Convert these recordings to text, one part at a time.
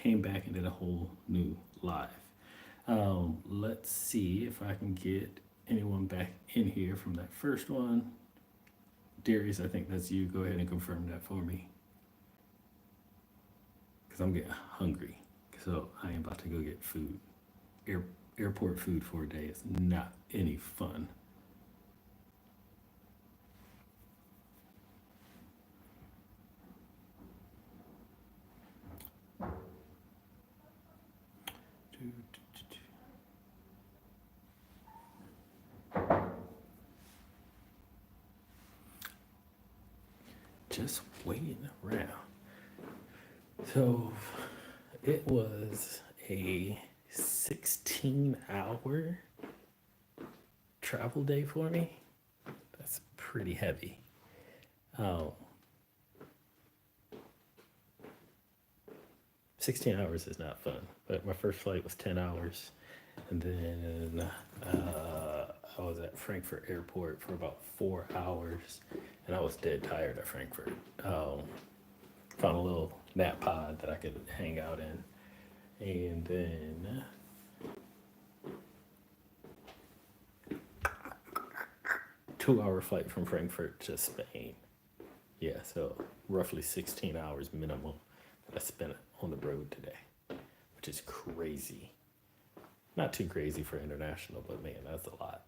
came back and did a whole new live. Let's see if I can get anyone back in here from that first one. Darius, I think that's you. Go ahead and confirm that for me. Because I'm getting hungry. So I am about to go get food. Air, Airport food for a day is not any fun. Just waiting around. So it was a 16-hour travel day for me. That's pretty heavy. Um, 16 hours is not fun, but my first flight was 10 hours. And then I was at Frankfurt Airport for about 4 hours, and I was dead tired at Frankfurt. Found a little nap pod that I could hang out in. And then 2 hour flight from Frankfurt to Spain. Yeah, so roughly 16 hours minimum that I spent on the road today, which is crazy. Not too crazy for international, but man, that's a lot.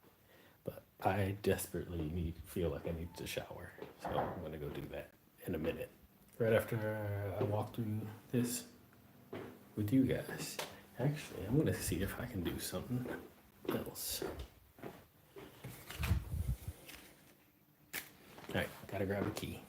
But I desperately feel like I need to shower, so I'm gonna go do that in a minute. Right after I walk through this with you guys. Actually, I'm gonna see if I can do something else. All right, gotta grab a key.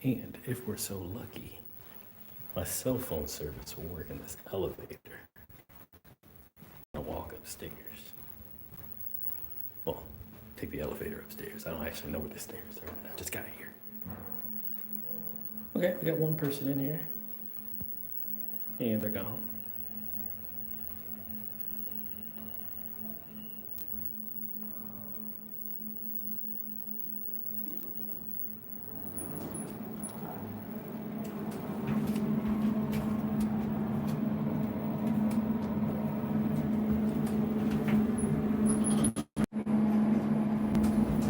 And if we're so lucky, my cell phone service will work in this elevator. I'll walk upstairs. Well, take the elevator upstairs. I don't actually know where the stairs are. I just got here. Okay, we got one person in here. And they're gone.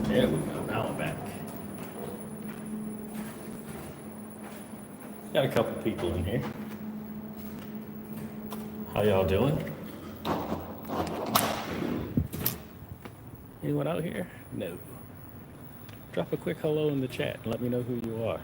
There we go. Now I'm back. Got a couple people in here. How y'all doing? Anyone out here? No. Drop a quick hello in the chat and let me know who you are.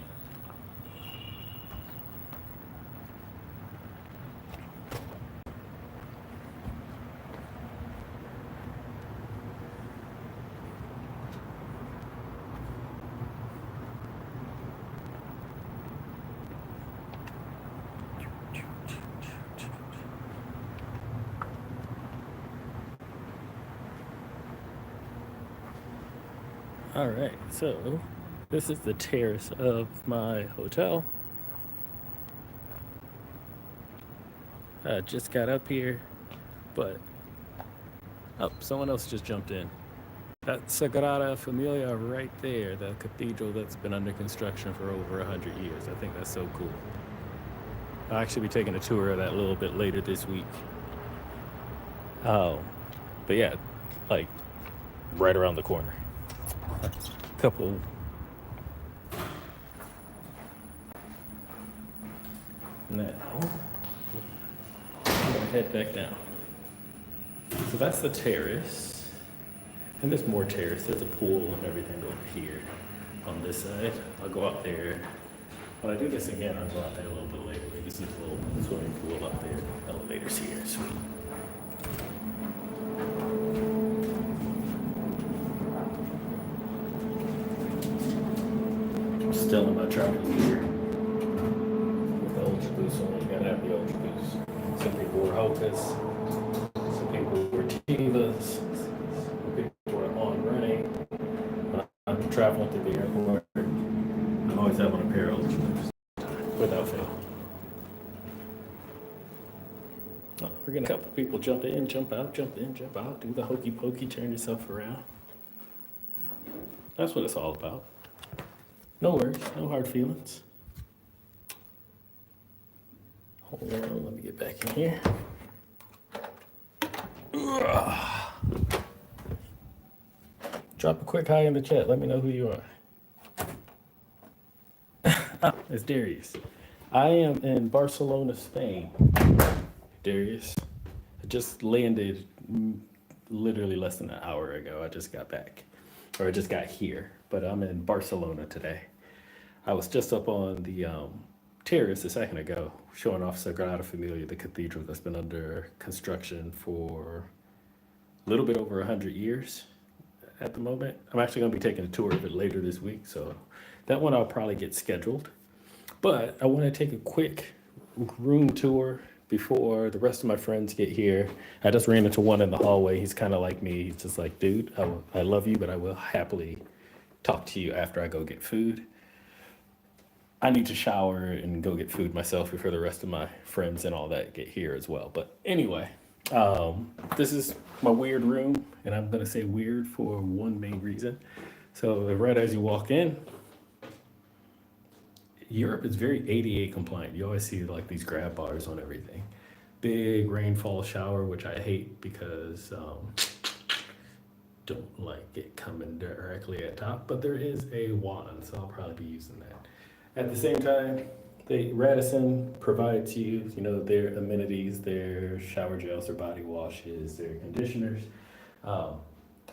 All right, so this is the terrace of my hotel. I just got up here, but oh, someone else just jumped in. That Sagrada Familia right there, the cathedral that's been under construction for over 100 years. I think that's so cool. I'll actually be taking a tour of that a little bit later this week. Oh, but yeah, like right around the corner. Couple. Now, I'm gonna head back down. So that's the terrace. And there's more terrace. There's a pool and everything over here on this side. I'll go out there. When I do this again, I'll go out there a little bit later. Maybe see a little swimming pool up there. Elevators here. Sweet. Still in my travel gear. With the Ultra Boost on, you gotta have the Ultra Boost. Some people were Hokas, some people were Tevas, some people were on running. When I'm traveling through the airport, I always have on a pair of Ultra Boost, without fail. Oh, we're getting a couple people jump in, jump out, jump in, jump out, do the hokey pokey, turn yourself around. That's what it's all about. No worries, no hard feelings. Hold on, let me get back in here. Ugh. Drop a quick hi in the chat. Let me know who you are. It's Darius. I am in Barcelona, Spain. Darius. I just landed literally less than an hour ago. I just got back, or I just got here, but I'm in Barcelona today. I was just up on the terrace a second ago, showing off Sagrada Familia, the cathedral that's been under construction for a little bit over 100 years at the moment. I'm actually going to be taking a tour of it later this week, so that one I'll probably get scheduled. But I want to take a quick room tour before the rest of my friends get here. I just ran into one in the hallway. He's kind of like me. He's just like, dude, I love you, but I will happily talk to you after I go get food. I need to shower and go get food myself before the rest of my friends and all that get here as well. But anyway, this is my weird room, and I'm going to say weird for one main reason. So right as you walk in, Europe is very ADA compliant. You always see like these grab bars on everything. Big rainfall shower, which I hate because don't like it coming directly at top, but there is a wand, so I'll probably be using that. At the same time, Radisson provides you, their amenities, their shower gels, their body washes, their conditioners. I'm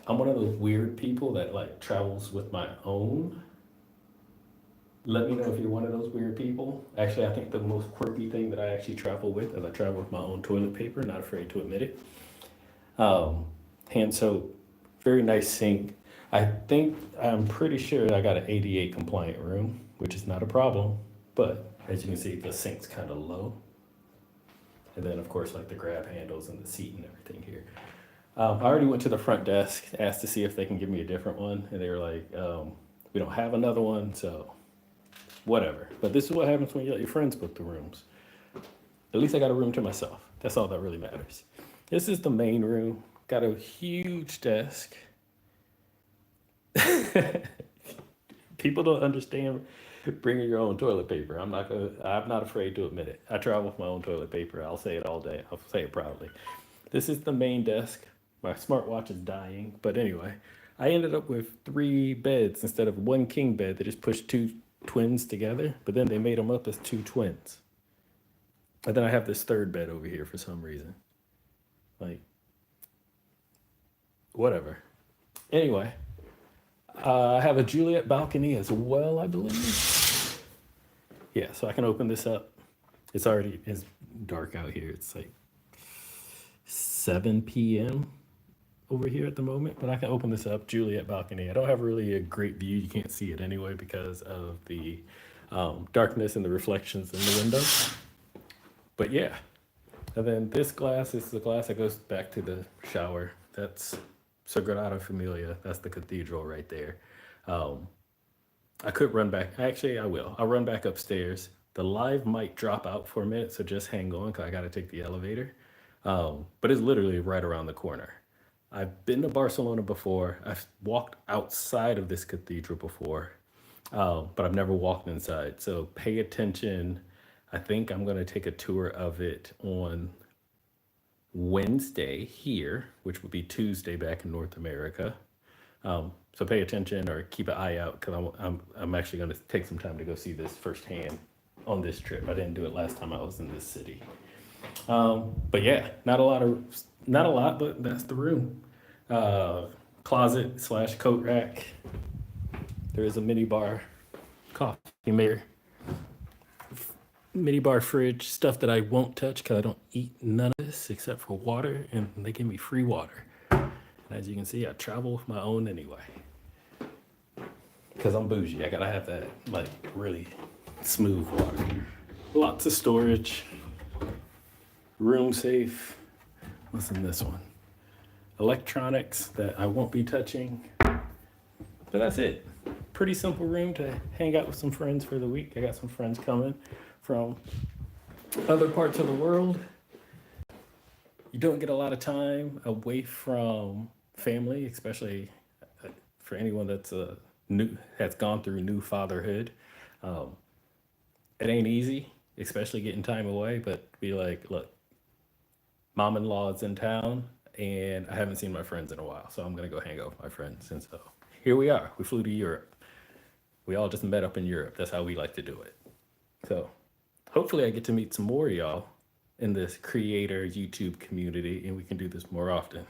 one of those weird people that like travels with my own. Let me know if you're one of those weird people. Actually, I think the most quirky thing that I actually travel with is I travel with my own toilet paper, not afraid to admit it. Hand soap, very nice sink. I'm pretty sure I got an ADA compliant room, which is not a problem. But as you can see, the sink's kind of low. And then of course, like the grab handles and the seat and everything here. I already went to the front desk, asked to see if they can give me a different one. And they were like, we don't have another one, so whatever. But this is what happens when you let your friends book the rooms. At least I got a room to myself. That's all that really matters. This is the main room. Got a huge desk. People don't understand bringing your own toilet paper. I'm not afraid to admit it. I travel with my own toilet paper. I'll say it all day. I'll say it proudly. This is the main desk. My smartwatch is dying. But anyway, I ended up with 3 beds instead of 1 king bed. They just pushed 2 twins together, but then they made them up as 2 twins. And then I have this 3rd bed over here for some reason. Like, whatever. Anyway, I have a Juliet balcony as well, I believe. Yeah, so I can open this up. It's dark out here. It's like 7 p.m. over here at the moment, but I can open this up. Juliet balcony. I don't have really a great view. You can't see it anyway because of the darkness and the reflections in the window. But yeah. And then this glass is the glass that goes back to the shower. That's Sagrada Familia. That's the cathedral right there. I could run back. Actually, I will. I'll run back upstairs. The live might drop out for a minute, so just hang on because I got to take the elevator. But it's literally right around the corner. I've been to Barcelona before. I've walked outside of this cathedral before, but I've never walked inside. So pay attention. I think I'm going to take a tour of it on Wednesday here, which would be Tuesday back in North America. So pay attention or keep an eye out because I'm actually going to take some time to go see this firsthand on this trip. I didn't do it last time I was in this city. But yeah, not a lot, but that's the room. Closet / coat rack. There is a mini bar, coffee maker, mini bar fridge, stuff that I won't touch because I don't eat none of this except for water, and they give me free water. And as you can see, I travel with my own anyway. Because I'm bougie, I gotta have that like really smooth water. Lots of storage. Room safe. What's in this one? Electronics that I won't be touching. But that's it. Pretty simple room to hang out with some friends for the week. I got some friends coming from other parts of the world. You don't get a lot of time away from family, especially for anyone that's new has gone through new fatherhood. Um, it ain't easy, especially getting time away. But be like, look, mom-in-law's in town, and I haven't seen my friends in a while, so I'm gonna go hang out with my friends. And so here we are. We flew to Europe. We all just met up in Europe. That's how we like to do it. So hopefully, I get to meet some more of y'all in this creator YouTube community, and we can do this more often.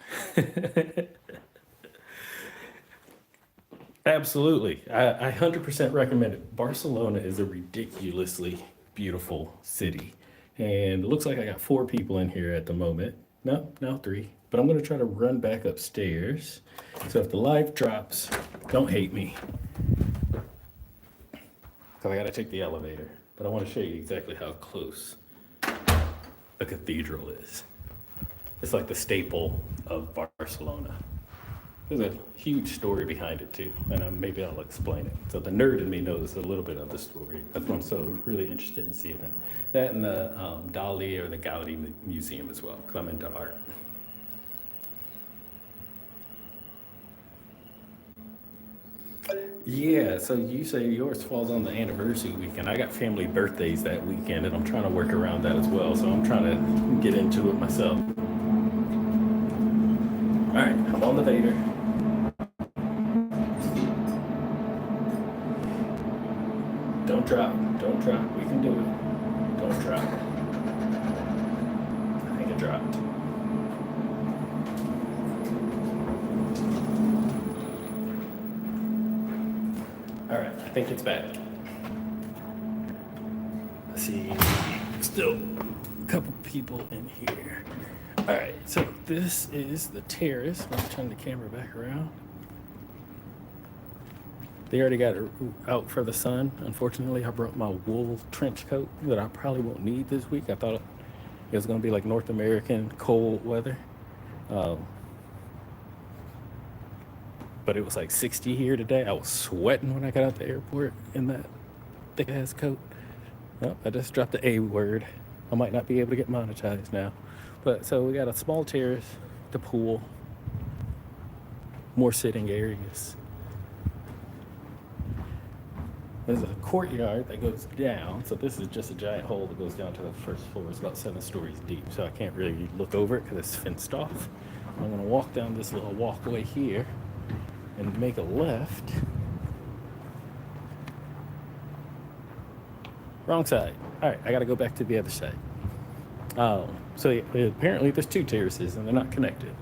Absolutely. I 100% recommend it. Barcelona is a ridiculously beautiful city. And it looks like I got four people in here at the moment. No, now three. But I'm going to try to run back upstairs. So if the live drops, don't hate me. Because I got to take the elevator. But I want to show you exactly how close the cathedral is. It's like the staple of Barcelona. There's a huge story behind it too, and maybe I'll explain it. So the nerd in me knows a little bit of the story. That's why I'm so really interested in seeing it. That and the Dali or the Gaudi Museum as well, because I'm into art. Yeah, so you say yours falls on the anniversary weekend. I got family birthdays that weekend, and I'm trying to work around that as well. So I'm trying to get into it myself. All right, I'm on the Vader. Don't drop. Don't drop. We can do it. Don't drop. I think it dropped. All right, I think it's back. Let's see. Still a couple people in here. All right, so this is the terrace. Let me turn the camera back around. They already got it out for the sun. Unfortunately, I brought my wool trench coat that I probably won't need this week. I thought it was going to be like North American cold weather. Um, but it was like 60 here today. I was sweating when I got out the airport in that thick ass coat. Oh, I just dropped the A word. I might not be able to get monetized now. But so we got a small terrace, the pool, more sitting areas. There's a courtyard that goes down. So this is just a giant hole that goes down to the first floor. It's about 7 stories deep. So I can't really look over it because it's fenced off. I'm going to walk down this little walkway here and make a left. Wrong side. All right, I got to go back to the other side. So apparently there's two terraces and they're not connected.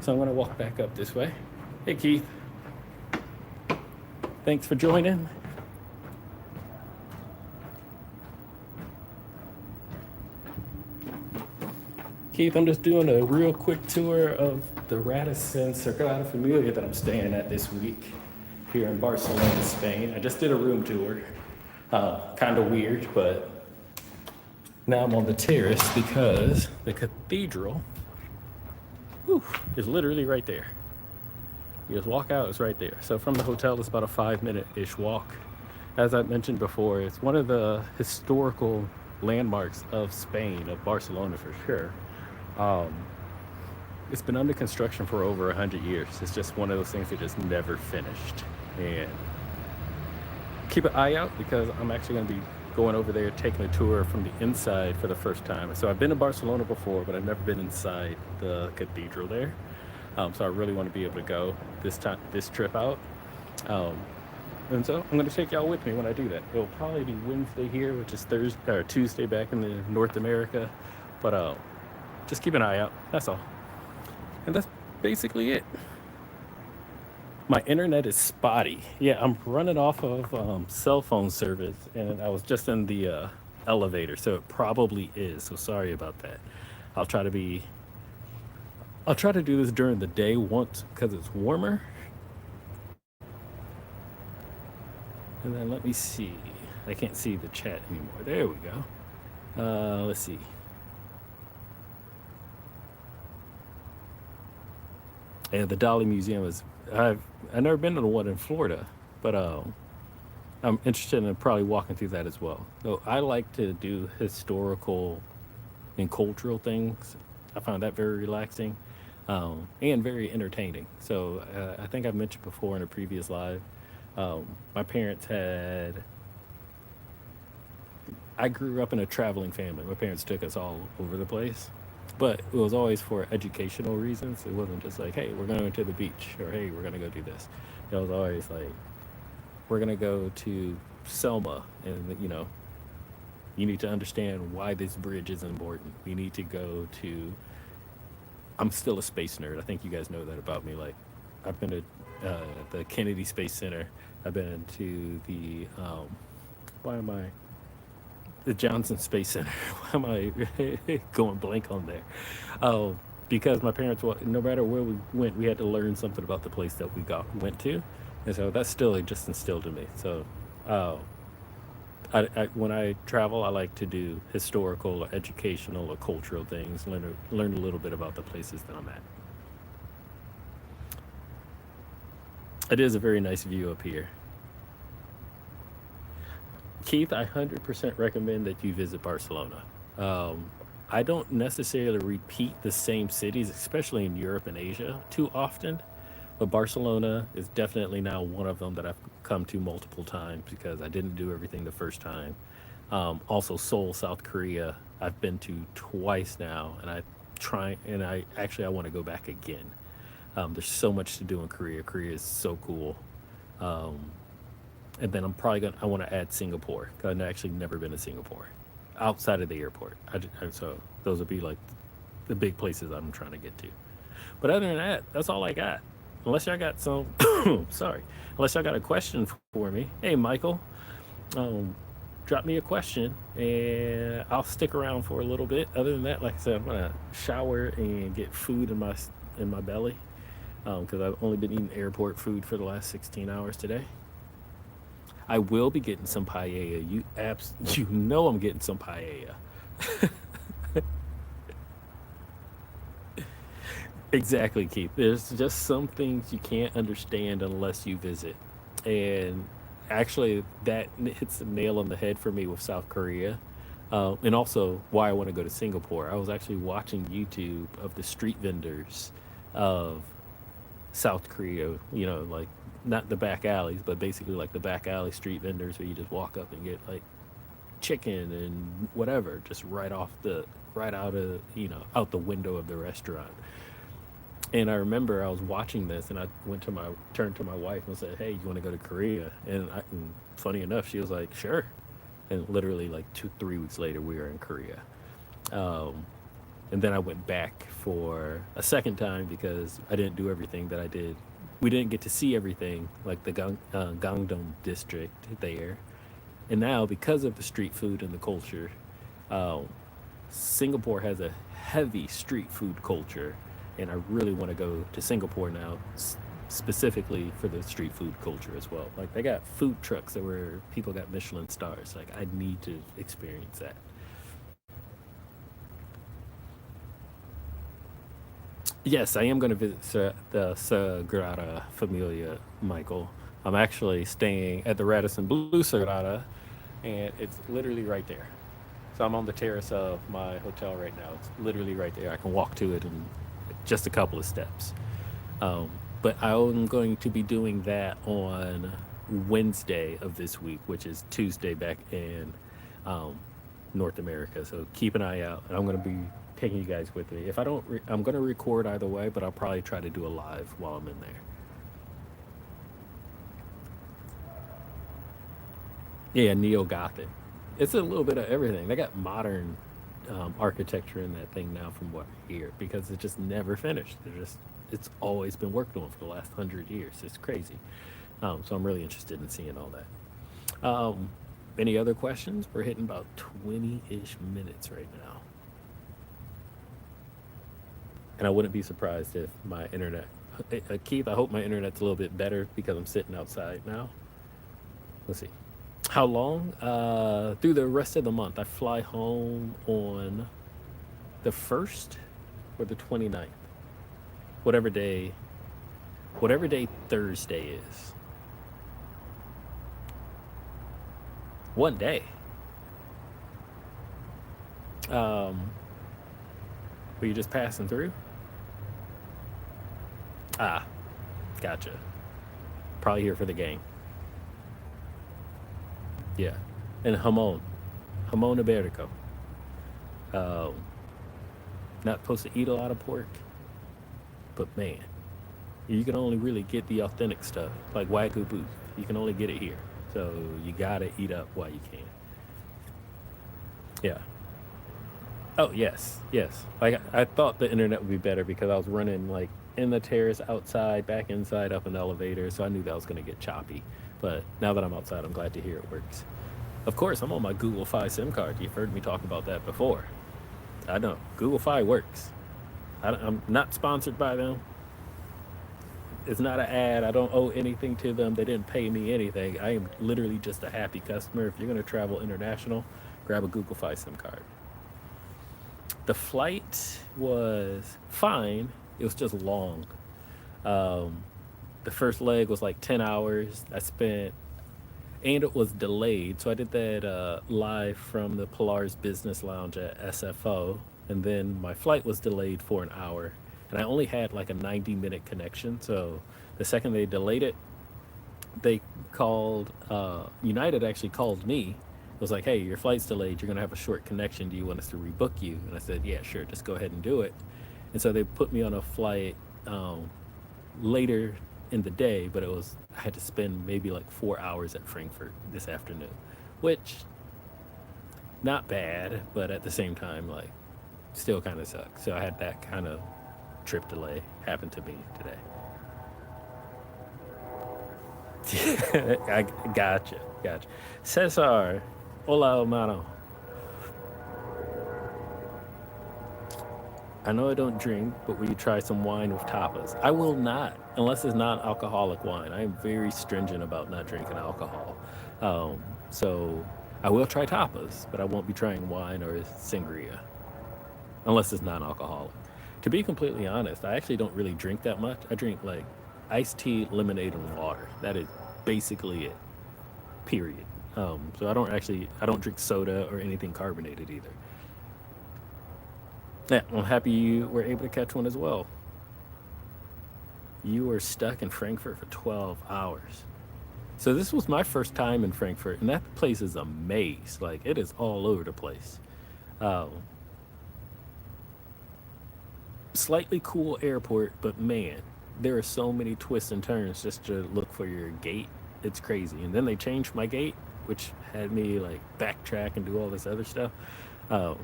So I'm going to walk back up this way. Hey, Keith. Thanks for joining. Keith, I'm just doing a real quick tour of the Radisson Sagrada Familia that I'm staying at this week here in Barcelona, Spain. I just did a room tour. Kind of weird, but now I'm on the terrace because the cathedral is literally right there. You just walk out, it's right there. So from the hotel, it's about a 5-minute-ish walk. As I mentioned before, it's one of the historical landmarks of Spain, of Barcelona for sure. Um, it's been under construction for over 100 years. It's just one of those things that just never finished. And keep an eye out because I'm actually going to be going over there taking a tour from the inside for the first time. So I've been to Barcelona before, but I've never been inside the cathedral there. So I really want to be able to go this trip out. Um, and so I'm going to take y'all with me when I do that. It'll probably be Wednesday here, which is Thursday or Tuesday back in the North America. But just keep an eye out. That's all. And that's basically it. My internet is spotty. Yeah, I'm running off of cell phone service, and I was just in the elevator, so it probably is. So sorry about that. I'll try to be. I'll try to do this during the day once because it's warmer. And then let me see. I can't see the chat anymore. There we go. Let's see. And the Dali Museum is. I've never been to the one in Florida, but I'm interested in probably walking through that as well. So I like to do historical and cultural things I found that very relaxing, and very entertaining. So I think I've mentioned before in a previous live, my parents had. I grew up in a traveling family. My parents took us all over the place, but it was always for educational reasons. It wasn't just like, hey, we're going to the beach, or hey, we're going to go do this. It was always like, we're going to go to Selma, and you need to understand why this bridge is important. We need to go to. I'm still a space nerd. I think you guys know that about me. Like, I've been to the Kennedy Space Center. I've been to the why am I the Johnson Space Center? Why am I going blank on there? Oh, because my parents, no matter where we went, we had to learn something about the place that we went to, and so that's still just instilled in me. So, uh, when I travel, I like to do historical or educational or cultural things, learn a little bit about the places that I'm at. It is a very nice view up here. Keith, I 100% recommend that you visit Barcelona. Um, I don't necessarily repeat the same cities, especially in Europe and Asia, too often. But Barcelona is definitely now one of them that I've come to multiple times because I didn't do everything the first time. Also, Seoul, South Korea, I've been to twice now, and I want to go back again. There's so much to do in Korea. Korea is so cool. Um, and then I want to add Singapore because I've actually never been to Singapore outside of the airport. So those would be like the big places I'm trying to get to. But other than that, that's all I got. Unless y'all got some, sorry, unless y'all got a question for me. Hey, Michael, um, drop me a question and I'll stick around for a little bit. Other than that, like I said, I'm gonna shower and get food in my belly because I've only been eating airport food for the last 16 hours today. I will be getting some paella. You know I'm getting some paella. Exactly, Keith. There's just some things you can't understand unless you visit. And actually, that hits the nail on the head for me with South Korea. And also why I want to go to Singapore. I was actually watching YouTube of the street vendors of South Korea, like not the back alleys, but basically like the back alley street vendors where you just walk up and get like chicken and whatever, just right out of, out the window of the restaurant. And I remember I was watching this, and I turned to my wife and said, "Hey, you want to go to Korea?" And funny enough, she was like, "Sure." And literally like 3 weeks later, we were in Korea. Um, and then I went back for a second time because I didn't do everything that I did. We didn't get to see everything like the Gangdong district there. And now, because of the street food and the culture, um, Singapore has a heavy street food culture, and I really want to go to Singapore now, specifically for the street food culture as well. Like they got food trucks that where people got Michelin stars. Like I need to experience that. Yes, I am going to visit the Sagrada Familia, Michael. I'm actually staying at the Radisson Blue Sagrada, and it's literally right there. So I'm on the terrace of my hotel right now. It's literally right there. I can walk to it in just a couple of steps. Um, but I'm going to be doing that on Wednesday of this week, which is Tuesday back in um, North America. So keep an eye out, and I'm going to be taking you guys with me. If I don't, I'm going to record either way, but I'll probably try to do a live while I'm in there. Yeah, neo Gothic. It's a little bit of everything. They got modern architecture in that thing now, from what I hear, because it just never finished. It's always been worked on for the last 100 years. It's crazy. So I'm really interested in seeing all that. Any other questions? We're hitting about 20-ish minutes right now, and I wouldn't be surprised if my internet. Keith, I hope my internet's a little bit better because I'm sitting outside now. Let's see. How long? Through the rest of the month. I fly home on the 1st or the 29th. Whatever day, whatever day Thursday is. One day. Um, Were you just passing through? Ah, gotcha. Probably here for the game. Yeah. And Hamon Iberico. Um, Not supposed to eat a lot of pork, but man, you can only really get the authentic stuff, like Wagyu beef. You can only get it here. So you gotta eat up while you can. Yeah. Oh, yes, yes. Like I thought the internet would be better because I was running like in the terrace, outside, back inside, up in the elevator, so I knew that was gonna get choppy. But now that I'm outside, I'm glad to hear it works. Of course, I'm on my Google Fi SIM card. You've heard me talk about that before. I know Google Fi works. I'm not sponsored by them. It's not an ad. I don't owe anything to them. They didn't pay me anything. I am literally just a happy customer. If you're gonna travel international, grab a Google Fi SIM card. The flight was fine. It was just long. Um, the first leg was like 10 hours. And it was delayed. So I did that live from the Polaris Business Lounge at SFO. And then my flight was delayed for an hour. And I only had like a 90-minute connection. So the second they delayed it, they called, United actually called me. It was like, hey, your flight's delayed. You're going to have a short connection. Do you want us to rebook you? And I said, yeah, sure. Just go ahead and do it. And so they put me on a flight later in the day, but I had to spend maybe like 4 hours at Frankfurt this afternoon, which not bad, but at the same time, like still kind of sucks. So I had that kind of trip delay happen to me today. I gotcha. Cesar, hola, hermano. I know I don't drink, but will you try some wine with tapas? I will not, unless it's non-alcoholic wine. I am very stringent about not drinking alcohol. Um, so I will try tapas, but I won't be trying wine or sangria unless it's non-alcoholic. To be completely honest, I actually don't really drink that much. I drink like iced tea, lemonade, and water. That is basically it. Period. So I don't drink soda or anything carbonated either. Yeah, I'm happy you were able to catch one as well. You were stuck in Frankfurt for 12 hours. So this was my first time in Frankfurt, and that place is a maze. Like it is all over the place. Um, Slightly cool airport, but man, there are so many twists and turns just to look for your gate. It's crazy. And then they changed my gate, which had me like backtrack and do all this other stuff. Um,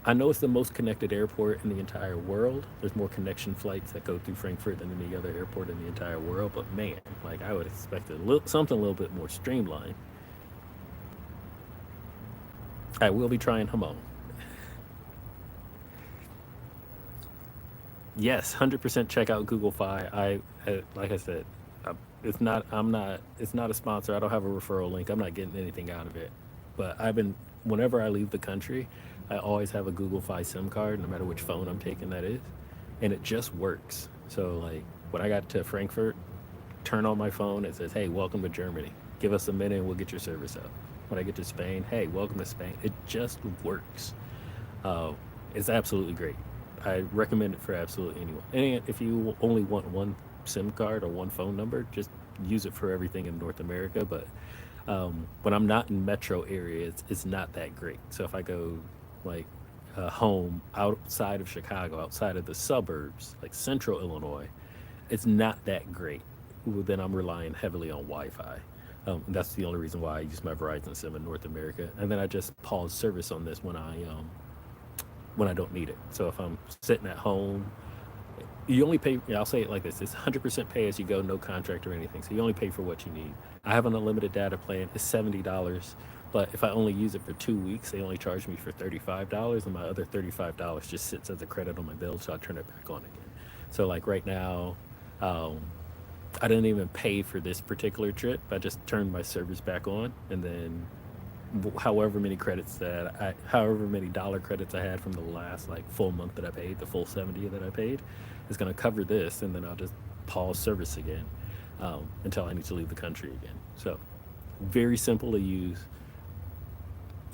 I know it's the most connected airport in the entire world. There's more connection flights that go through Frankfurt than any other airport in the entire world. But man, like I would expect something a little bit more streamlined. I will be trying Hamon. Yes, 100% check out Google Fi. Like I said, it's not. I'm not. It's not a sponsor. I don't have a referral link. I'm not getting anything out of it. But whenever I leave the country, I always have a Google Fi SIM card, no matter which phone I'm taking that is, and it just works. So like when I got to Frankfurt, turn on my phone, it says, "Hey, welcome to Germany. Give us a minute, and we'll get your service up." When I get to Spain, "Hey, welcome to Spain." It just works. Uh, it's absolutely great. I recommend it for absolutely anyone. And if you only want one SIM card or one phone number, just use it for everything in North America. But when I'm not in metro areas, it's not that great. So if I go like home outside of Chicago, outside of the suburbs, like central Illinois, it's not that great. Well, then I'm relying heavily on Wi-Fi. That's the only reason why I use my Verizon SIM in North America. And then I just pause service on this when I don't need it. So if I'm sitting at home, you only pay. I'll say it like this: it's 100% pay as you go, no contract or anything. So you only pay for what you need. I have an unlimited data plan. It's $70, but if I only use it for 2 weeks, they only charge me for $35, and my other $35 just sits as a credit on my bill, so I turn it back on again. So like right now, um, I didn't even pay for this particular trip. I just turned my service back on, and then however many dollar credits I had from the last like full month that I paid, the full 70 that I paid, is going to cover this, and then I'll just pause service again until I need to leave the country again. So very simple to use.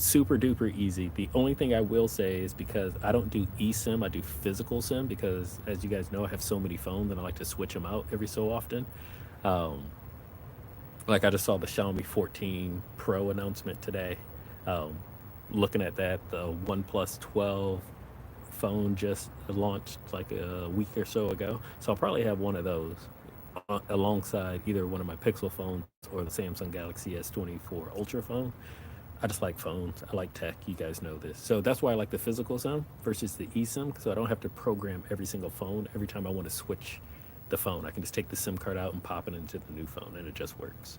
super duper easy. The only thing I will say is because I don't do eSIM, I do physical SIM because, as you guys know, I have so many phones and I like to switch them out every so often. Um, like I just saw the Xiaomi 14 Pro announcement today. Um, Looking at that, the OnePlus 12 phone just launched like a week or so ago. So I'll probably have one of those alongside either one of my Pixel phones or the Samsung Galaxy S24 Ultra phone. I just like phones. I like tech. You guys know this. So that's why I like the physical SIM versus the eSIM, so I don't have to program every single phone every time I want to switch the phone. I can just take the SIM card out and pop it into the new phone, and it just works.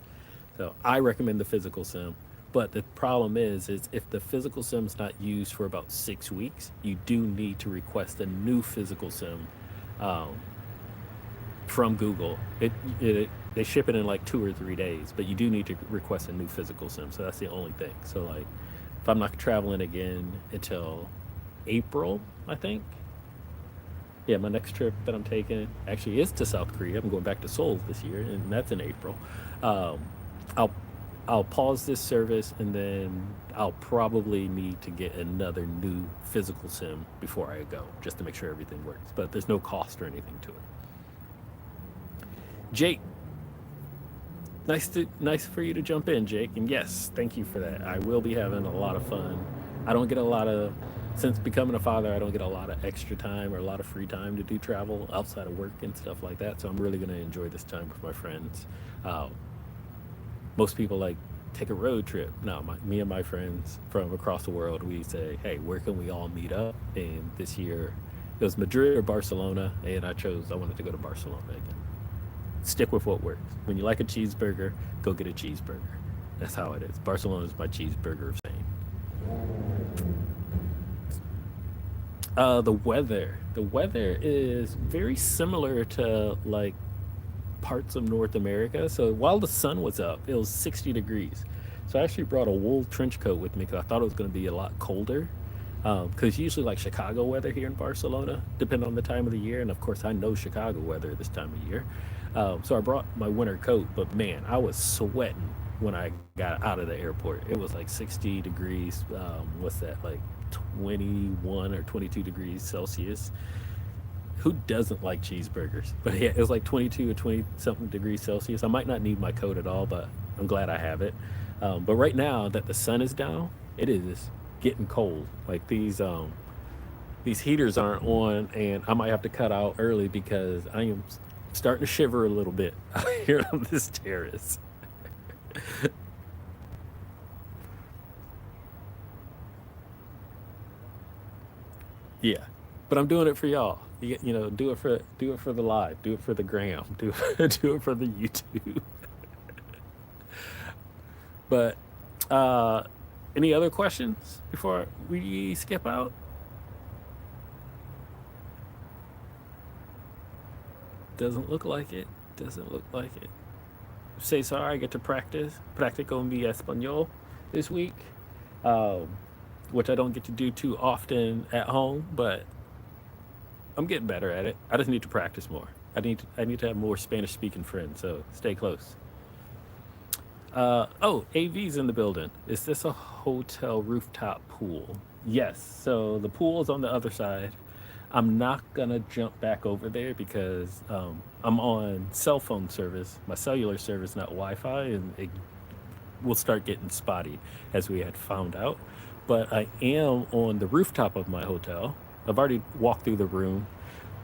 So I recommend the physical SIM. But the problem is if the physical SIM is not used for about 6 weeks, you do need to request a new physical SIM um, from Google. It they ship it in like 2 or 3 days, but you do need to request a new physical SIM. So that's the only thing. So like, if I'm not traveling again until April, I think. Yeah, my next trip that I'm taking actually is to South Korea. I'm going back to Seoul this year, and that's in April. Um, I'll I'll pause this service, and then I'll probably need to get another new physical SIM before I go, just to make sure everything works. But there's no cost or anything to it. Jake, nice for you to jump in, Jake. And yes, thank you for that. I will be having a lot of fun. I don't get a lot of Since becoming a father, I don't get a lot of extra time or a lot of free time to do travel outside of work and stuff like that. So I'm really going to enjoy this time with my friends. Uh, Most people like take a road trip. No, me and my friends from across the world, we say, hey, where can we all meet up? And this year it was Madrid or Barcelona, and I wanted to go to Barcelona again. Stick with what works. When you like a cheeseburger, go get a cheeseburger. That's how it is. Barcelona is my cheeseburger of fame. The weather. The weather is very similar to like parts of North America. So while the sun was up, it was 60 degrees. So I actually brought a wool trench coat with me because I thought it was going to be a lot colder. Because usually like Chicago weather here in Barcelona, depending on the time of the year. And of course, I know Chicago weather this time of year. So I brought my winter coat, but man, I was sweating when I got out of the airport. It was like 60 degrees. What's that, like 21 or 22 degrees Celsius? Who doesn't like cheeseburgers? But yeah, it was like 22 or 20 something degrees Celsius. I might not need my coat at all, but I'm glad I have it. But right now that the sun is down, it is getting cold. Like these heaters aren't on, and I might have to cut out early because I am starting to shiver a little bit out here on this terrace. Yeah, but I'm doing it for y'all. Do it for the live, do it for the gram, do it for the YouTube. But uh, any other questions before we skip out? Doesn't look like it. Doesn't look like it. Say sorry. I get to practico mi español this week, um, which I don't get to do too often at home, but I'm getting better at it. I just need to practice more. I need to have more Spanish speaking friends. So stay close. Oh, AV's in the building. Is this a hotel rooftop pool? Yes. So the pool is on the other side. I'm not gonna jump back over there because I'm on cell phone service, my cellular service, not Wi-Fi, and it will start getting spotty, as we had found out. But I am on the rooftop of my hotel. I've already walked through the room,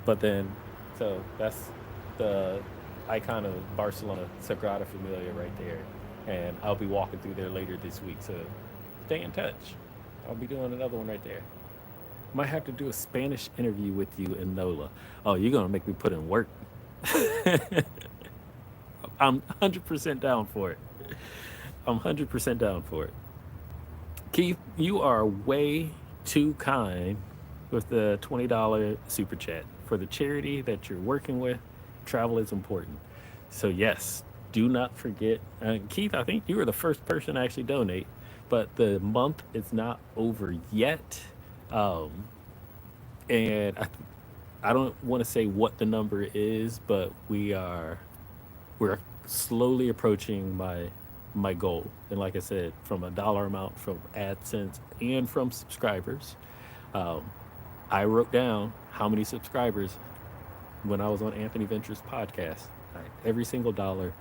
but then, so that's the icon of Barcelona, Sagrada Familia right there. And I'll be walking through there later this week, so stay in touch. I'll be doing another one right there. Might have to do a Spanish interview with you in NOLA. Oh, you're gonna make me put in work. I'm 100% down for it. I'm 100% down for it. Keith, you are way too kind with the $20 super chat. For the charity that you're working with, travel is important. So, yes, do not forget. Keith, I think you were the first person to actually donate, but the month is not over yet. Um, and I don't want to say what the number is, but we're slowly approaching my my goal. And like I said, from a dollar amount from AdSense and from subscribers, um, I wrote down how many subscribers when I was on Anthony Venture's podcast. Right, every single dollar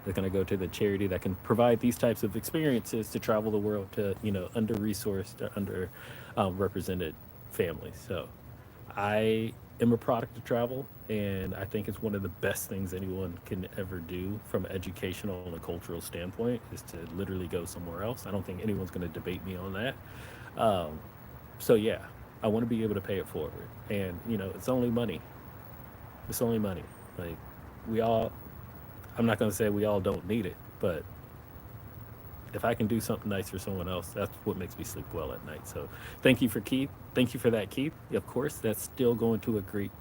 is going to go to the charity that can provide these types of experiences to travel the world to, under resourced or under represented families. So I am a product of travel, and I think it's one of the best things anyone can ever do from an educational and a cultural standpoint is to literally go somewhere else. I don't think anyone's going to debate me on that. Um, so yeah, I want to be able to pay it forward, and it's only money. It's only money. Like we all, I'm not going to say we all don't need it, but if I can do something nice for someone else, that's what makes me sleep well at night. So thank you for Keith. Thank you for that, Keith. Of course, that's still going to a great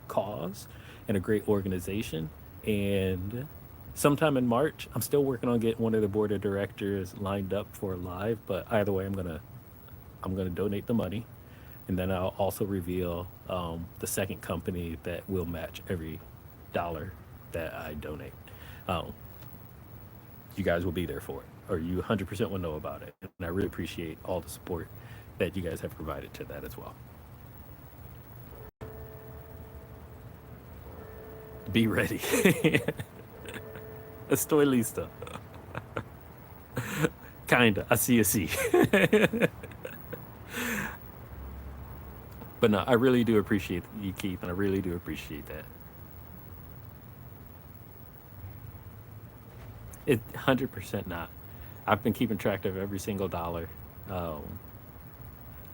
cause and a great organization. And sometime in March, I'm still working on getting one of the board of directors lined up for live. But either way, I'm gonna donate the money, and then I'll also reveal the second company that will match every dollar that I donate. Um, you guys will be there for it, or you 100% will know about it. And I really appreciate all the support that you guys have provided to that as well. Be ready. Estoy listo. Kinda. I see a C. But no, I really do appreciate you, Keith, and I really do appreciate that. It 100% not. I've been keeping track of every single dollar. Um,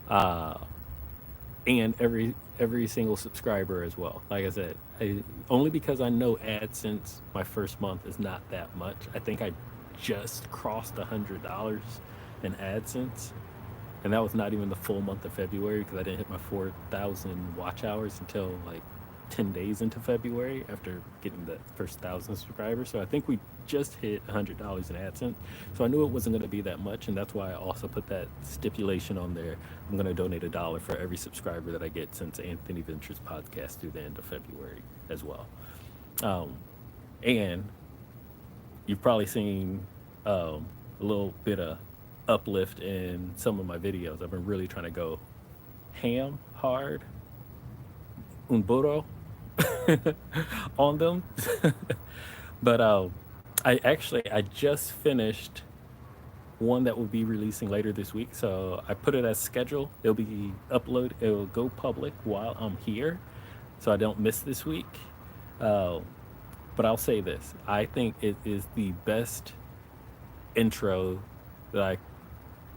uh, and every single subscriber as well. Like I said, only because I know AdSense my first month is not that much. I think I just crossed $100 in AdSense, and that was not even the full month of February because I didn't hit my 4,000 watch hours until like 10 days into February after getting the first 1,000 subscribers. So I think we just hit $100 in AdSense. So I knew it wasn't going to be that much, and that's why I also put that stipulation on there. I'm going to donate a dollar for every subscriber that I get since Anthony Ventures podcast through the end of February as well. Um, and you've probably seen a little bit of uplift in some of my videos. I've been really trying to go ham hard, un burro on them. But I just finished one that will be releasing later this week. So I put it as scheduled. It'll be upload. It'll go public while I'm here, so I don't miss this week. Uh, but I'll say this: I think it is the best intro that I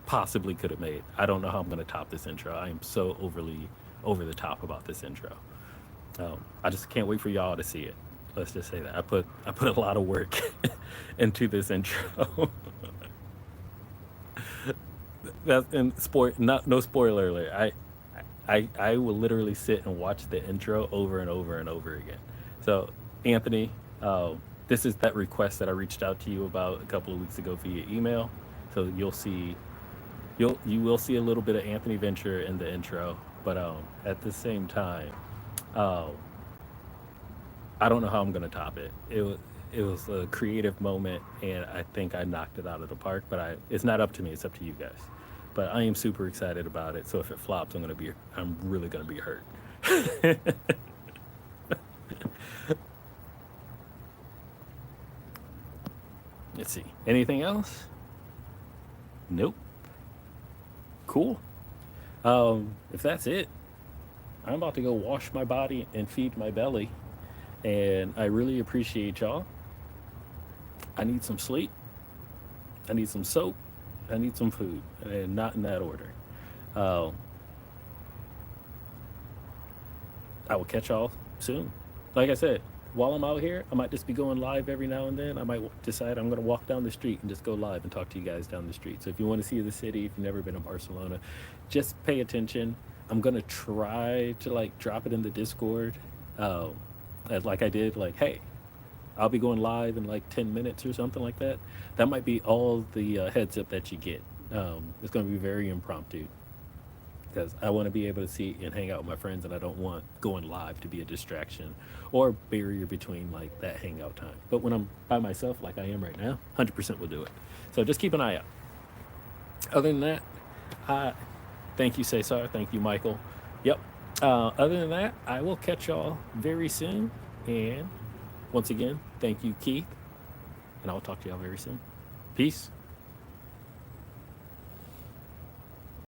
possibly could have made. I don't know how I'm going to top this intro. I am so overly over the top about this intro. I just can't wait for y'all to see it. Let's just say that I put a lot of work into this intro. That's and not no spoiler alert. I will literally sit and watch the intro over and over and over again. So Anthony, this is that request that I reached out to you about a couple of weeks ago via email. So you will see a little bit of Anthony Venture in the intro, but at the same time, um, I don't know how I'm gonna top it. It was a creative moment, and I think I knocked it out of the park. But it's not up to me; it's up to you guys. But I am super excited about it. So if it flops, I'm really gonna be hurt. Let's see. Anything else? Nope. Cool. If that's it, I'm about to go wash my body and feed my belly. And I really appreciate y'all. I need some sleep. I need some soap. I need some food, and not in that order. Uh, I will catch y'all soon. Like I said, while I'm out here, I might just be going live every now and then. I might decide I'm going to walk down the street and just go live and talk to you guys down the street. So if you want to see the city, if you've never been to Barcelona, just pay attention. I'm going to try to like drop it in the Discord, uh, like I did, like, hey, I'll be going live in like 10 minutes or something like that. That might be all the heads up that you get. It's going to be very impromptu. because I want to be able to see and hang out with my friends, and I don't want going live to be a distraction or barrier between like that hangout time. But when I'm by myself, like I am right now, 100% will do it. So just keep an eye out. Other than that, I thank you, Cesar. Thank you, Michael. Yep. Other than that, I will catch y'all very soon. And once again, thank you, Keith. And I'll talk to y'all very soon. Peace.